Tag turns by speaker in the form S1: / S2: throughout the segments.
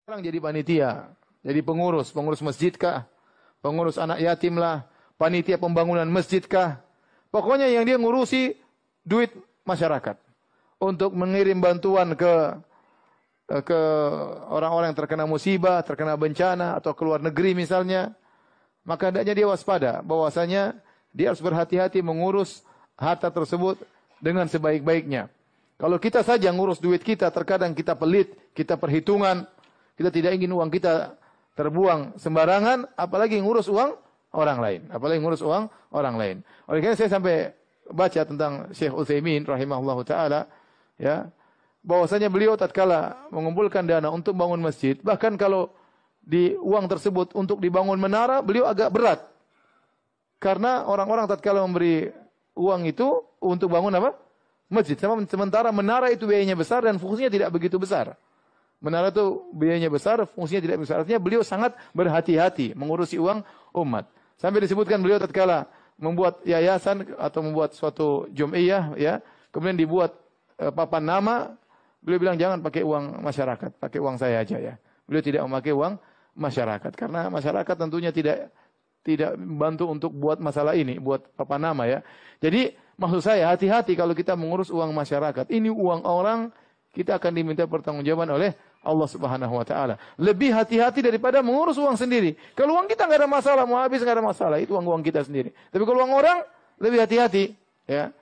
S1: Orang jadi panitia, jadi pengurus masjid kah, pengurus anak yatim lah, panitia pembangunan masjid kah. Pokoknya yang dia ngurusi duit masyarakat untuk mengirim bantuan ke orang-orang yang terkena musibah, terkena bencana atau ke luar negeri misalnya. Maka hendaknya dia waspada bahwasanya dia harus berhati-hati mengurus harta tersebut dengan sebaik-baiknya. Kalau kita saja ngurus duit kita, terkadang kita pelit, kita perhitungan, kita tidak ingin uang kita terbuang sembarangan, apalagi ngurus uang orang lain. Apalagi ngurus uang orang lain. Oleh karena saya sampai baca tentang Syekh Utsaimin rahimahullahu taala, ya, bahwasanya beliau tatkala mengumpulkan dana untuk bangun masjid, bahkan kalau di uang tersebut untuk dibangun menara, beliau agak berat. Karena orang-orang tatkala memberi uang itu untuk bangun apa? Masjid. Sementara menara itu biayanya besar dan fungsinya tidak begitu besar. Menara itu biayanya besar, fungsinya tidak besar. Artinya beliau sangat berhati-hati mengurusi uang umat. Sampai disebutkan beliau tatkala membuat yayasan atau membuat suatu jum'iyah, ya, kemudian dibuat papan nama, beliau bilang jangan pakai uang masyarakat, pakai uang saya aja ya. Beliau tidak memakai uang masyarakat karena masyarakat tentunya tidak membantu untuk buat masalah ini, buat papan nama ya. Jadi maksud saya hati-hati kalau kita mengurus uang masyarakat. Ini uang orang, kita akan diminta pertanggungjawaban oleh Allah Subhanahu wa taala. Lebih hati-hati daripada mengurus uang sendiri. Kalau uang kita enggak ada masalah, mau habis enggak ada masalah, itu uang kita sendiri. Tapi kalau uang orang, lebih hati-hati, ya.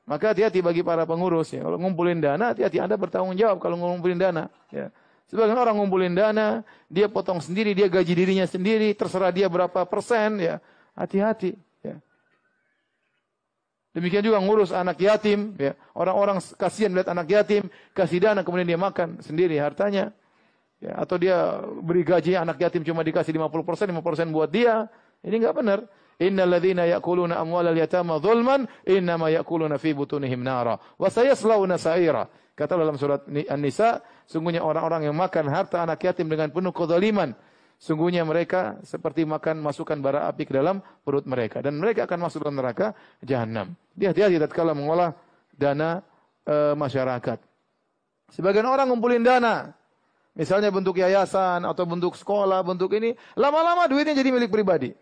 S1: Maka hati-hati bagi para pengurus ya. Kalau ngumpulin dana, hati-hati Anda bertanggung jawab kalau ngumpulin dana, ya. Sebagian orang ngumpulin dana, dia potong sendiri, dia gaji dirinya sendiri, terserah dia berapa persen, ya. Hati-hati, ya. Demikian juga ngurus anak yatim, ya. Orang-orang kasihan melihat anak yatim, kasih dana kemudian dia makan sendiri hartanya. Ya, atau dia beri gaji anak yatim cuma dikasih 50%, 5% buat dia. Ini enggak benar. Innal ladzina ya'kuluna amwalal yatama dzulman innama ya'kuluna fi butunihim nara wa sayaslawna sa'ira. Kata dalam surat An-Nisa, sungguhnya orang-orang yang makan harta anak yatim dengan penuh kezaliman, sungguhnya mereka seperti makan masukkan bara api ke dalam perut mereka dan mereka akan masuk dalam neraka jahanam. Dia hati-hati tatkala mengolah dana masyarakat. Sebagian orang ngumpulin dana, misalnya bentuk yayasan atau bentuk sekolah, bentuk ini, lama-lama duitnya jadi milik pribadi.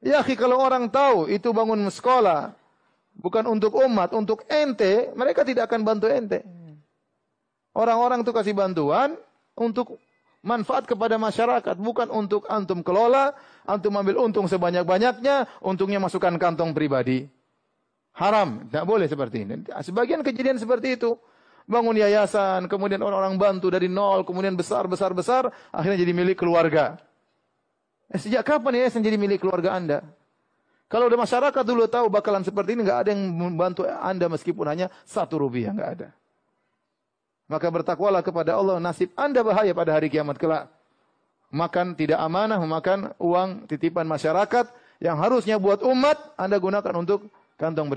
S1: Ya, kalau orang tahu itu bangun sekolah bukan untuk umat, untuk ente, mereka tidak akan bantu ente. Orang-orang itu kasih bantuan untuk manfaat kepada masyarakat, bukan untuk antum kelola, antum ambil untung sebanyak-banyaknya, untungnya masukkan kantong pribadi. Haram, tidak boleh seperti ini. Sebagian kejadian seperti itu. Bangun yayasan, kemudian orang-orang bantu dari nol, kemudian besar, akhirnya jadi milik keluarga. Sejak kapan yayasan jadi milik keluarga Anda? Kalau udah masyarakat dulu tahu bakalan seperti ini, nggak ada yang membantu Anda meskipun hanya 1 rupiah, nggak ada. Maka bertakwalah kepada Allah, nasib Anda bahaya pada hari kiamat kelak. Makan tidak amanah, memakan uang titipan masyarakat yang harusnya buat umat, Anda gunakan untuk kantong pribadi.